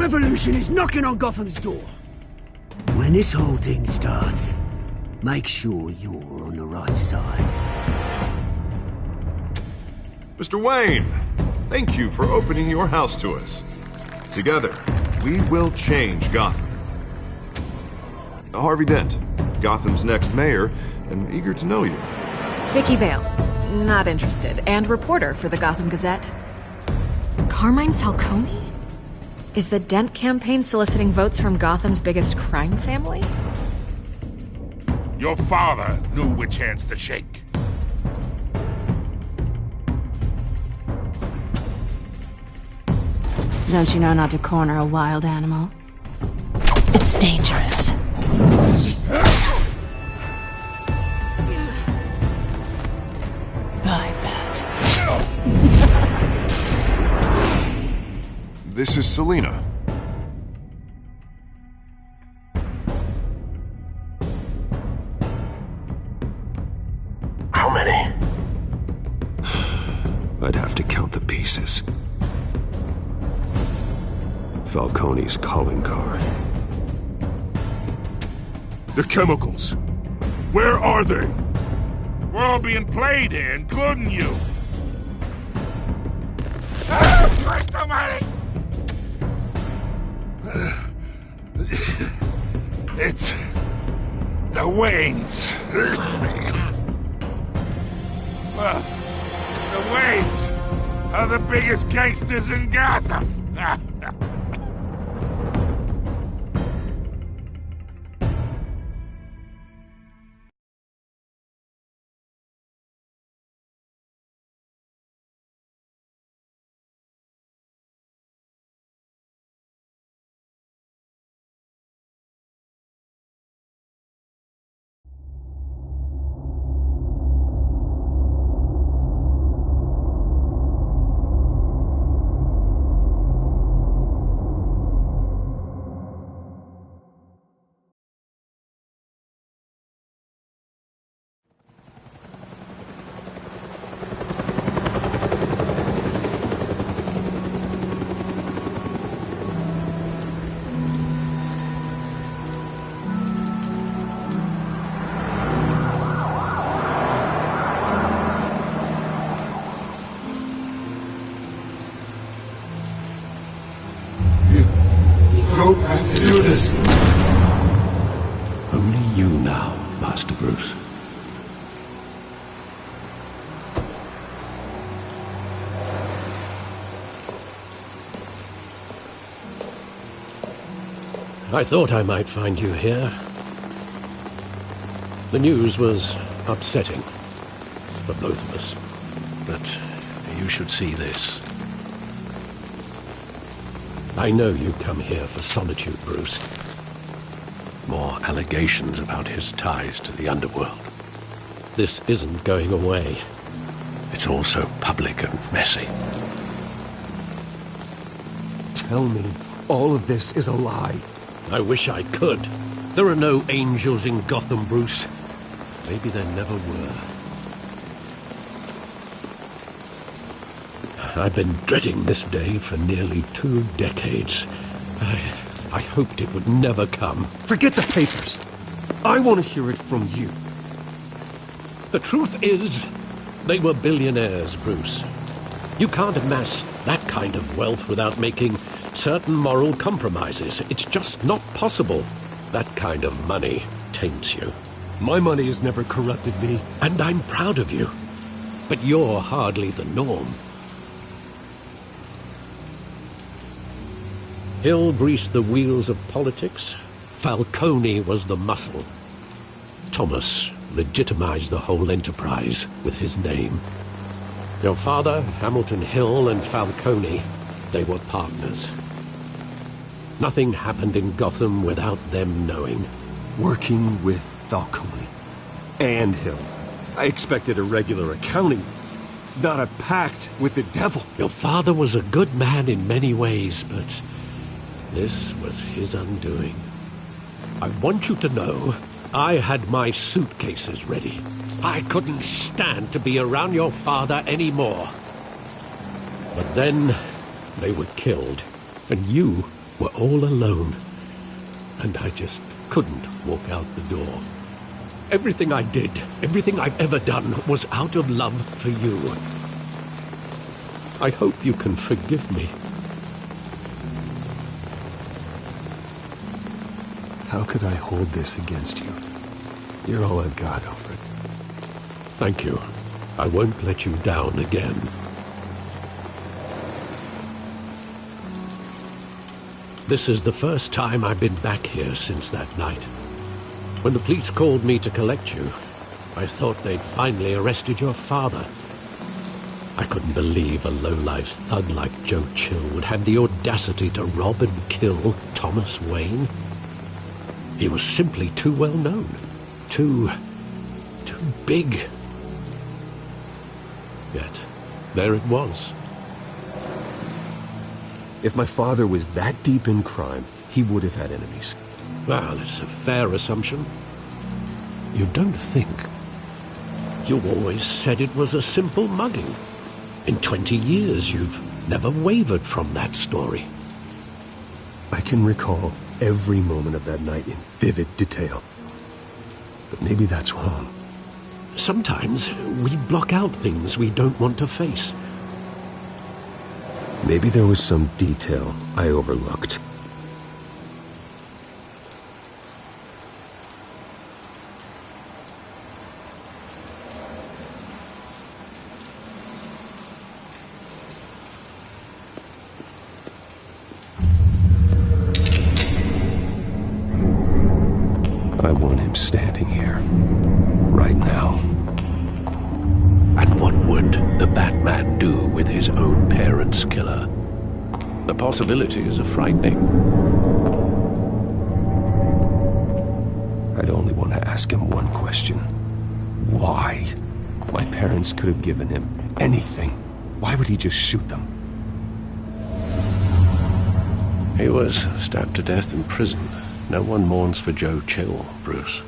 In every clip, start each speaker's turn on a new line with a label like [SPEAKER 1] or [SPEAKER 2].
[SPEAKER 1] revolution is knocking on Gotham's door. When this whole thing starts, make sure you're on the right side.
[SPEAKER 2] Mr. Wayne, thank you for opening your house to us. Together, we will change Gotham. Harvey Dent, Gotham's next mayor, and eager to know you.
[SPEAKER 3] Vicky Vale, not interested, and reporter for the Gotham Gazette. Carmine Falcone? Is the Dent campaign soliciting votes from Gotham's biggest crime family?
[SPEAKER 4] Your father knew which hands to shake.
[SPEAKER 5] Don't you know not to corner a wild animal? It's dangerous. I bet.
[SPEAKER 2] This is Selina.
[SPEAKER 6] How many?
[SPEAKER 7] I'd have to count the pieces. Falcone's calling car.
[SPEAKER 4] The chemicals. Where are they? We're all being played here, including you. Christ almighty! It's the Waynes. The Waynes are the biggest gangsters in Gotham.
[SPEAKER 7] Don't have to do this. Only you now, Master Bruce.
[SPEAKER 8] I thought I might find you here. The news was upsetting for both of us. But you should see this. I know you come here for solitude, Bruce. More allegations about his ties to the underworld. This isn't going away. It's all so public and messy.
[SPEAKER 7] Tell me all of this is a lie.
[SPEAKER 8] I wish I could. There are no angels in Gotham, Bruce. Maybe there never were. I've been dreading this day for nearly 2 decades. I hoped it would never come.
[SPEAKER 7] Forget the papers. I want to hear it from you.
[SPEAKER 8] The truth is, they were billionaires, Bruce. You can't amass that kind of wealth without making certain moral compromises. It's just not possible. That kind of money taints you.
[SPEAKER 7] My money has never corrupted me.
[SPEAKER 8] And I'm proud of you. But you're hardly the norm. Hill greased the wheels of politics. Falcone was the muscle. Thomas legitimized the whole enterprise with his name. Your father, Hamilton Hill, and Falcone, they were partners. Nothing happened in Gotham without them knowing.
[SPEAKER 7] Working with Falcone and Hill. I expected a regular accounting, not a pact with the devil.
[SPEAKER 8] Your father was a good man in many ways, but this was his undoing. I want you to know, I had my suitcases ready. I couldn't stand to be around your father anymore. But then, they were killed, and you were all alone, and I just couldn't walk out the door. Everything I did, everything I've ever done, was out of love for you. I hope you can forgive me.
[SPEAKER 7] How could I hold this against you? You're all I've got, Alfred.
[SPEAKER 8] Thank you. I won't let you down again. This is the first time I've been back here since that night. When the police called me to collect you, I thought they'd finally arrested your father. I couldn't believe a low-life thug like Joe Chill would have the audacity to rob and kill Thomas Wayne. He was simply too well known. Too big. Yet, there it was.
[SPEAKER 7] If my father was that deep in crime, he would have had enemies.
[SPEAKER 8] Well, it's a fair assumption. You don't think? You always said it was a simple mugging. In 20 years, you've never wavered from that story.
[SPEAKER 7] I can recall every moment of that night in vivid detail. But maybe that's wrong.
[SPEAKER 8] Sometimes we block out things we don't want to face.
[SPEAKER 7] Maybe there was some detail I overlooked. I want him standing here, right now.
[SPEAKER 8] And what would the Batman do with his own parents' killer? The possibilities are frightening.
[SPEAKER 7] I'd only want to ask him one question. Why? My parents could have given him anything. Why would he just shoot them?
[SPEAKER 8] He was stabbed to death in prison. No one mourns for Joe Chill, Bruce.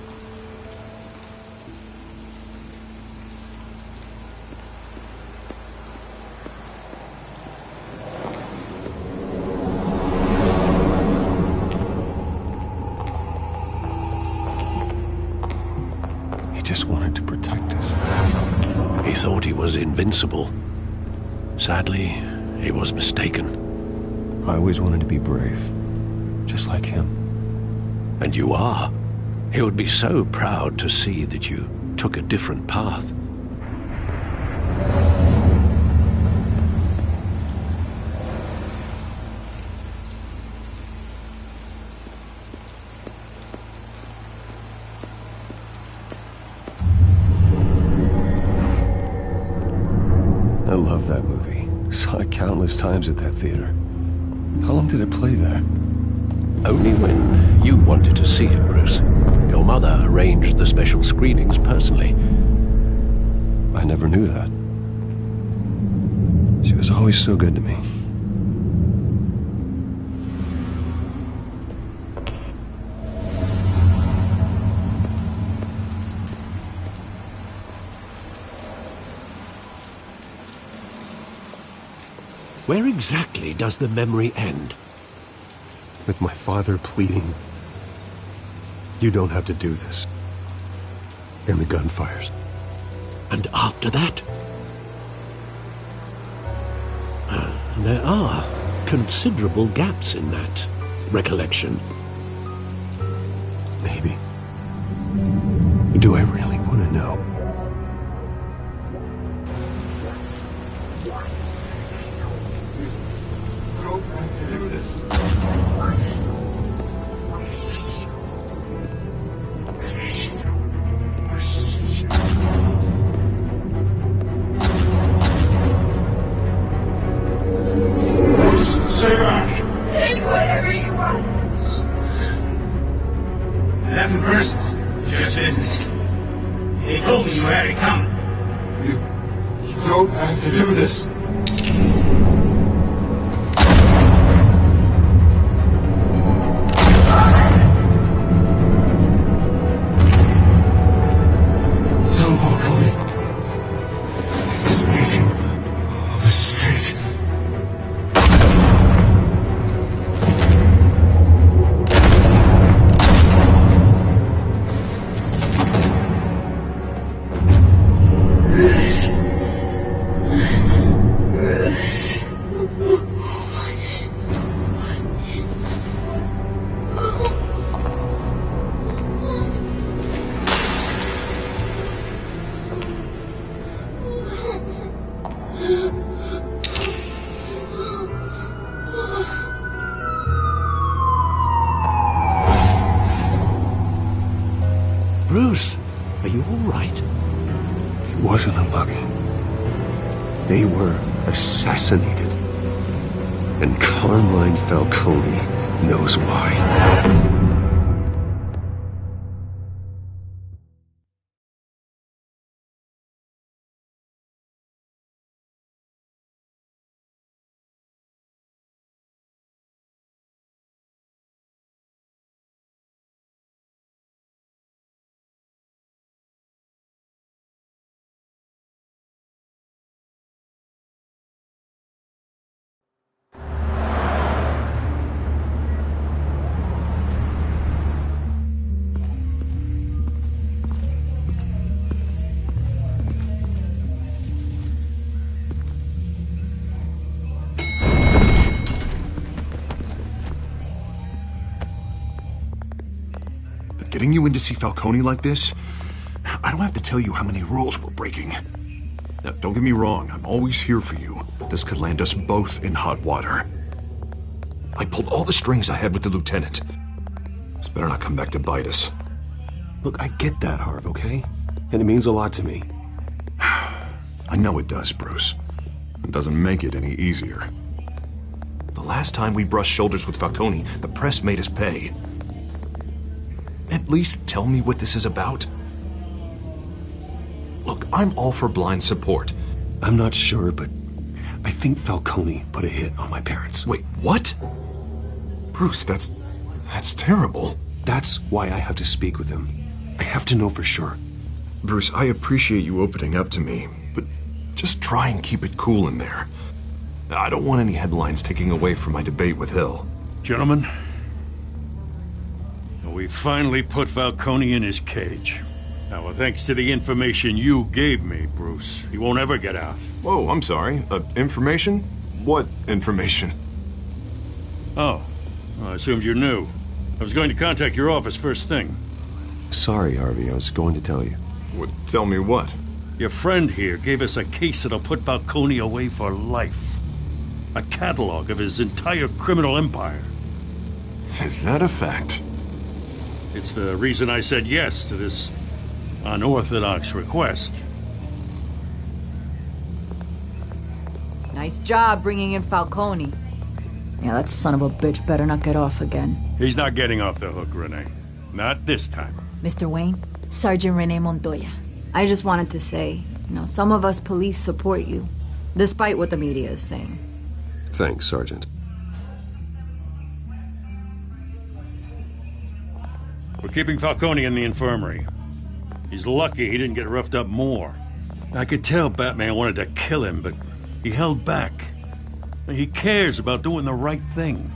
[SPEAKER 7] He just wanted to protect us.
[SPEAKER 8] He thought he was invincible. Sadly, he was mistaken.
[SPEAKER 7] I always wanted to be brave, just like him.
[SPEAKER 8] And you are. He would be so proud to see that you took a different path.
[SPEAKER 7] I love that movie. Saw it countless times at that theater. How long did it play there?
[SPEAKER 8] Only when you wanted to see it, Bruce. Your mother arranged the special screenings personally.
[SPEAKER 7] I never knew that. She was always so good to me.
[SPEAKER 8] Where exactly does the memory end?
[SPEAKER 7] With my father pleading, "You don't have to do this." And the gun fires.
[SPEAKER 8] And after that? There are considerable gaps in that recollection.
[SPEAKER 7] Maybe. Do I really want to know?
[SPEAKER 1] Take whatever you want.
[SPEAKER 9] Nothing personal, just business. They told me you had it coming.
[SPEAKER 10] You don't have to do this. Don't walk away. He's making a mistake.
[SPEAKER 8] Bruce, are you all right?
[SPEAKER 7] It wasn't a bug. They were assassinated. And Carmine Falcone knows why.
[SPEAKER 2] Getting you in to see Falcone like this? I don't have to tell you how many rules we're breaking. Now, don't get me wrong, I'm always here for you, but this could land us both in hot water. I pulled all the strings I had with the lieutenant. This better not come back to bite us.
[SPEAKER 7] Look, I get that, Harv, okay? And it means a lot to me.
[SPEAKER 2] I know it does, Bruce. It doesn't make it any easier. The last time we brushed shoulders with Falcone, the press made us pay. At least tell me what this is about. Look, I'm all for blind support.
[SPEAKER 7] I'm not sure, but I think Falcone put a hit on my parents.
[SPEAKER 2] Wait, what? Bruce, that's terrible.
[SPEAKER 7] That's why I have to speak with him. I have to know for sure.
[SPEAKER 2] Bruce, I appreciate you opening up to me, but just try and keep it cool in there. I don't want any headlines taking away from my debate with Hill.
[SPEAKER 4] Gentlemen, we finally put Falcone in his cage. Now, thanks to the information you gave me, Bruce, he won't ever get out.
[SPEAKER 2] Whoa, I'm sorry. Information? What information?
[SPEAKER 4] Oh, well, I assumed you knew. I was going to contact your office first thing.
[SPEAKER 7] Sorry, Harvey, I was going to tell you.
[SPEAKER 2] Tell me what?
[SPEAKER 4] Your friend here gave us a case that'll put Falcone away for life. A catalog of his entire criminal empire.
[SPEAKER 2] Is that a fact?
[SPEAKER 4] It's the reason I said yes to this unorthodox request.
[SPEAKER 11] Nice job bringing in Falcone. Yeah, that son of a bitch better not get off again.
[SPEAKER 4] He's not getting off the hook, Renee. Not this time.
[SPEAKER 11] Mr. Wayne, Sergeant Renee Montoya. I just wanted to say, some of us police support you, despite what the media is saying.
[SPEAKER 7] Thanks, Sergeant.
[SPEAKER 4] We're keeping Falcone in the infirmary. He's lucky he didn't get roughed up more. I could tell Batman wanted to kill him, but he held back. He cares about doing the right thing.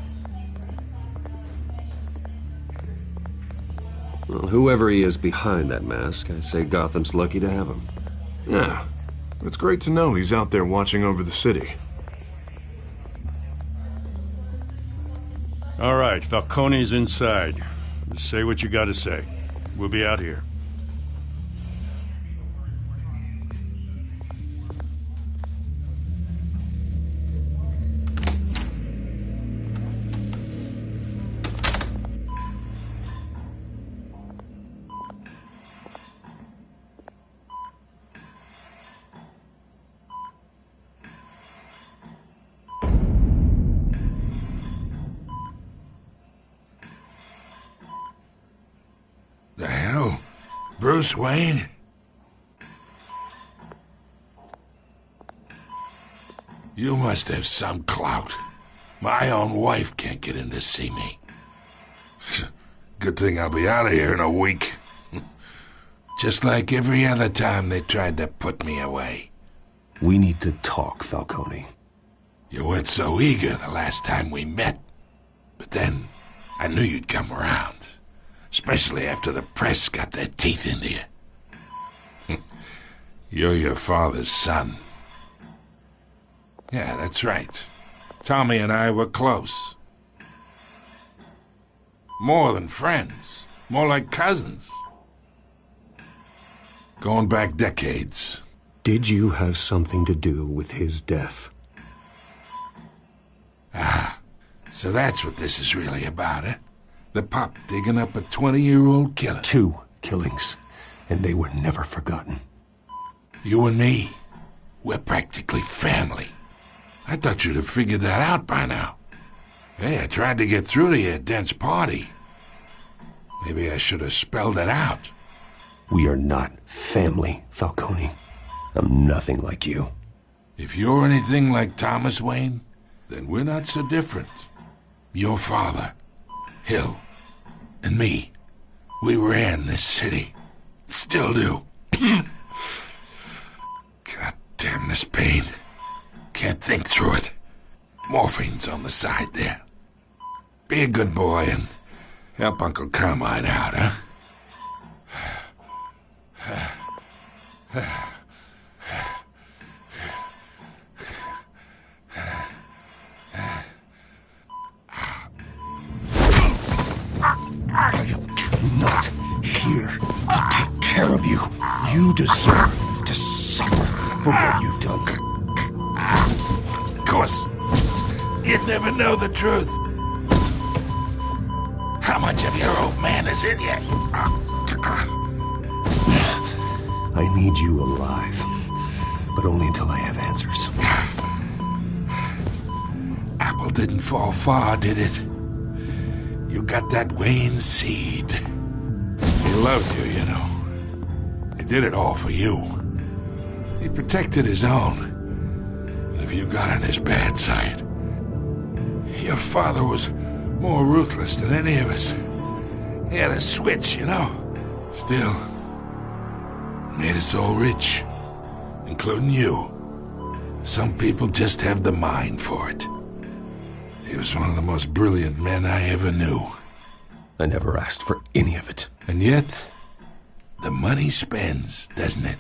[SPEAKER 7] Well, whoever he is behind that mask, I say Gotham's lucky to have him.
[SPEAKER 2] Yeah, it's great to know he's out there watching over the city.
[SPEAKER 4] All right, Falcone's inside. Just say what you gotta say. We'll be out here.
[SPEAKER 12] The hell? Bruce Wayne? You must have some clout. My own wife can't get in to see me. Good thing I'll be out of here in a week. Just like every other time they tried to put me away.
[SPEAKER 7] We need to talk, Falcone.
[SPEAKER 12] You weren't so eager the last time we met. But then, I knew you'd come around. Especially after the press got their teeth into you. You're your father's son. Yeah, that's right. Tommy and I were close. More than friends. More like cousins. Going back decades.
[SPEAKER 7] Did you have something to do with his death?
[SPEAKER 12] Ah, so that's what this is really about, eh? The pup digging up a 20-year-old killer.
[SPEAKER 7] 2 killings, and they were never forgotten.
[SPEAKER 12] You and me, we're practically family. I thought you'd have figured that out by now. Hey, I tried to get through to your dense party. Maybe I should have spelled it out.
[SPEAKER 7] We are not family, Falcone. I'm nothing like you.
[SPEAKER 12] If you're anything like Thomas Wayne, then we're not so different. Your father, Hill, and me, we ran this city. Still do. God damn this pain. Can't think through it. Morphine's on the side there. Be a good boy and help Uncle Carmine out, huh?
[SPEAKER 7] I am not here to take care of you. You deserve to suffer for what you've done.
[SPEAKER 12] Of course, you'd never know the truth. How much of your old man is in you?
[SPEAKER 7] I need you alive, but only until I have answers.
[SPEAKER 12] Apple didn't fall far, did it? You got that Wayne seed. He loved you, you know. He did it all for you. He protected his own. If you got on his bad side. Your father was more ruthless than any of us. He had a switch, you know. Still, made us all rich, including you. Some people just have the mind for it. He was one of the most brilliant men I ever knew.
[SPEAKER 7] I never asked for any of it.
[SPEAKER 12] And yet, the money spends, doesn't it?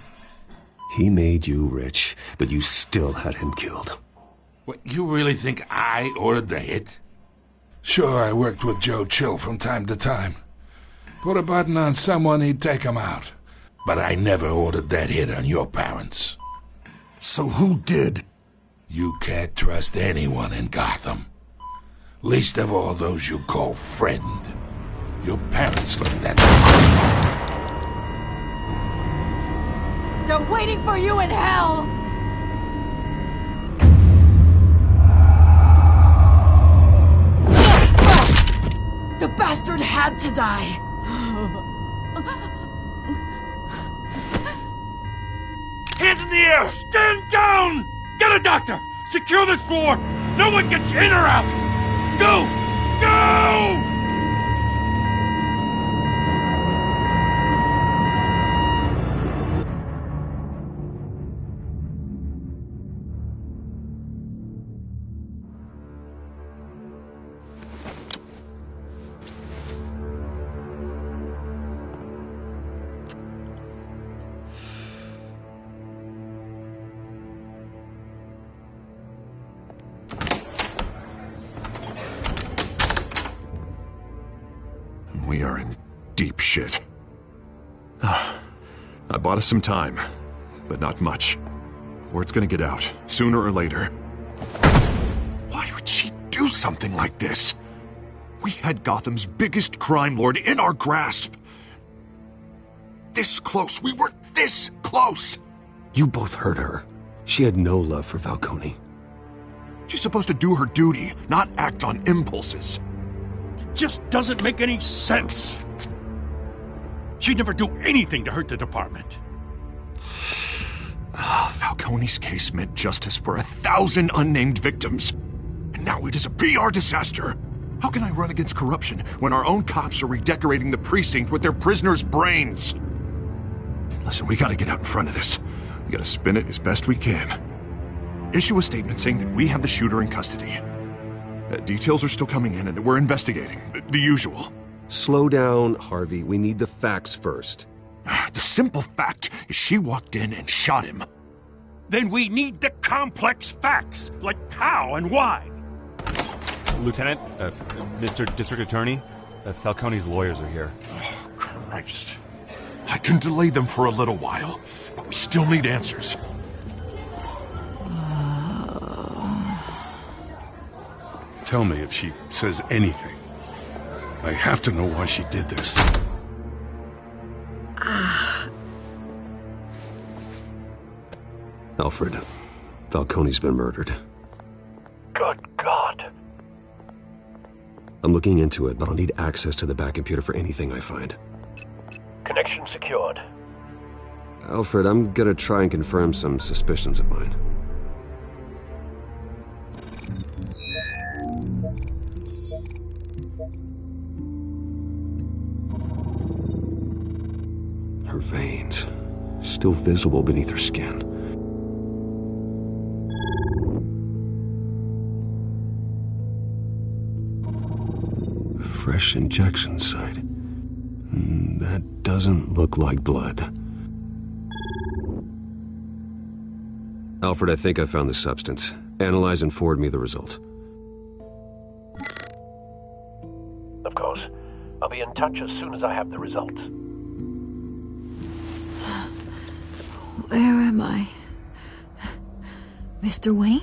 [SPEAKER 7] He made you rich, but you still had him killed.
[SPEAKER 12] What, you really think I ordered the hit? Sure, I worked with Joe Chill from time to time. Put a button on someone, he'd take him out. But I never ordered that hit on your parents.
[SPEAKER 7] So who did?
[SPEAKER 12] You can't trust anyone in Gotham. Least of all those you call friend. Your parents left that.
[SPEAKER 11] They're waiting for you in hell! The bastard had to die!
[SPEAKER 4] Hands in the air! Stand down! Get a doctor! Secure this floor! No one gets in or out! Go! Go!
[SPEAKER 2] We are in deep shit. I bought us some time, but not much. Word's gonna get out, sooner or later. Why would she do something like this? We had Gotham's biggest crime lord in our grasp. This close, we were this close!
[SPEAKER 7] You both hurt her. She had no love for Falcone.
[SPEAKER 2] She's supposed to do her duty, not act on impulses.
[SPEAKER 4] Just doesn't make any sense. She'd never do anything to hurt the department.
[SPEAKER 2] Falcone's case meant justice for 1,000 unnamed victims. And now it is a PR disaster. How can I run against corruption when our own cops are redecorating the precinct with their prisoners' brains? Listen, we gotta get out in front of this. We gotta spin it as best we can. Issue a statement saying that we have the shooter in custody. Details are still coming in and that we're investigating. The usual.
[SPEAKER 7] Slow down, Harvey. We need the facts first.
[SPEAKER 2] The simple fact is she walked in and shot him.
[SPEAKER 4] Then we need the complex facts, like how and why.
[SPEAKER 13] Lieutenant, Mr. District Attorney, Falcone's lawyers are here.
[SPEAKER 2] Oh, Christ. I can delay them for a little while, but we still need answers.
[SPEAKER 4] Tell me if she says anything. I have to know why she did this.
[SPEAKER 7] Alfred, Falcone's been murdered.
[SPEAKER 6] Good God.
[SPEAKER 7] I'm looking into it, but I'll need access to the back computer for anything I find.
[SPEAKER 6] Connection secured.
[SPEAKER 7] Alfred, I'm gonna try and confirm some suspicions of mine. Her veins, still visible beneath her skin. Fresh injection site. That doesn't look like blood. Alfred, I think I found the substance. Analyze and forward me the result.
[SPEAKER 6] Of course. I'll be in touch as soon as I have the results.
[SPEAKER 11] Where am I? Mr. Wayne?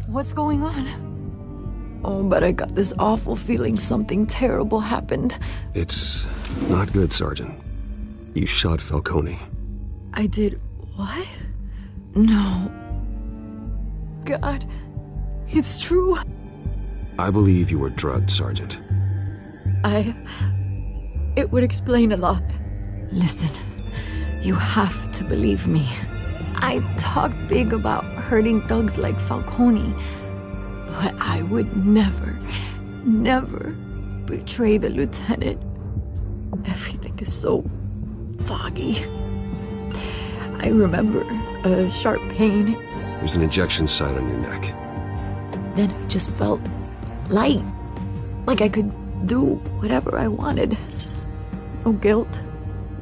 [SPEAKER 11] What's going on? Oh, but I got this awful feeling something terrible happened.
[SPEAKER 7] It's not good, Sergeant. You shot Falcone.
[SPEAKER 11] I did what? No. God, it's true.
[SPEAKER 7] I believe you were drugged, Sergeant.
[SPEAKER 11] It would explain a lot. Listen, you have to believe me. I talk big about hurting thugs like Falcone, but I would never betray the lieutenant. Everything is so foggy. I remember a sharp pain.
[SPEAKER 7] There's an injection site on your neck.
[SPEAKER 11] Then I just felt light, like I could do whatever I wanted. No guilt,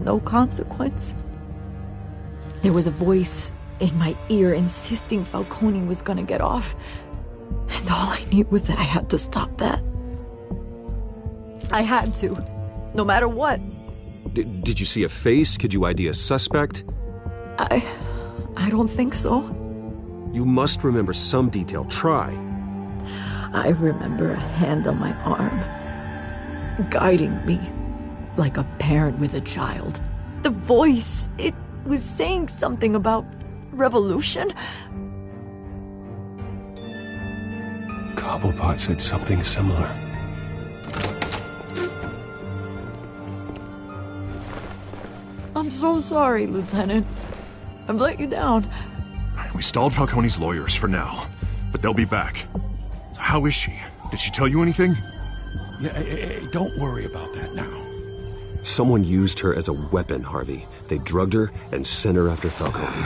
[SPEAKER 11] no consequence. There was a voice in my ear insisting Falcone was gonna get off. And all I knew was that I had to stop that. I had to, no matter what.
[SPEAKER 7] Did you see a face? Could you ID a suspect?
[SPEAKER 11] I don't think so.
[SPEAKER 7] You must remember some detail. Try.
[SPEAKER 11] I remember a hand on my arm, guiding me like a parent with a child. The voice, it was saying something about revolution.
[SPEAKER 7] Cobblepot said something similar.
[SPEAKER 11] I'm so sorry, Lieutenant. I've let you down.
[SPEAKER 2] We stalled Falcone's lawyers for now, but they'll be back. So how is she? Did she tell you anything?
[SPEAKER 4] Yeah, don't worry about that now.
[SPEAKER 7] Someone used her as a weapon, Harvey. They drugged her and sent her after Falcone.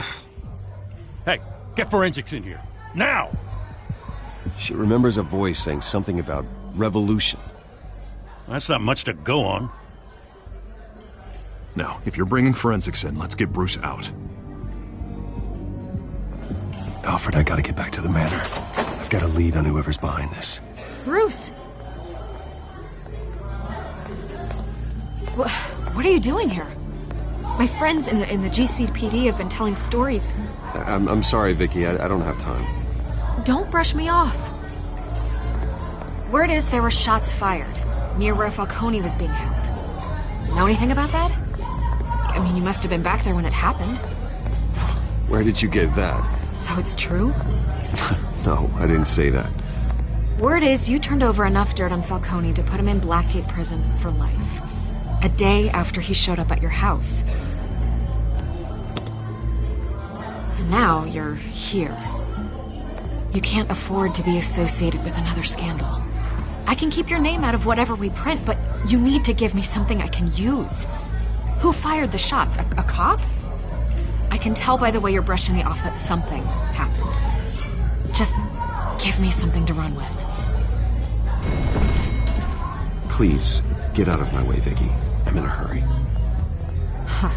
[SPEAKER 4] Hey, get forensics in here. Now!
[SPEAKER 7] She remembers a voice saying something about revolution.
[SPEAKER 4] That's not much to go on.
[SPEAKER 2] Now, if you're bringing forensics in, let's get Bruce out.
[SPEAKER 7] Alfred, I gotta get back to the manor. I've got a lead on whoever's behind this.
[SPEAKER 3] Bruce! What are you doing here? My friends in the GCPD have been telling stories.
[SPEAKER 7] I'm sorry, Vicky. I don't have time.
[SPEAKER 3] Don't brush me off. Word is there were shots fired near where Falcone was being held. Know anything about that? I mean, you must have been back there when it happened.
[SPEAKER 7] Where did you get that?
[SPEAKER 3] So it's true?
[SPEAKER 7] No, I didn't say that.
[SPEAKER 3] Word is you turned over enough dirt on Falcone to put him in Blackgate Prison for life. A day after he showed up at your house. And now you're here. You can't afford to be associated with another scandal. I can keep your name out of whatever we print, but you need to give me something I can use. Who fired the shots? A cop? I can tell by the way you're brushing me off that something happened. Just give me something to run with.
[SPEAKER 7] Please, get out of my way, Vicky. I'm in a hurry.
[SPEAKER 3] Huh.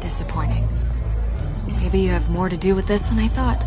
[SPEAKER 3] Disappointing. Maybe you have more to do with this than I thought.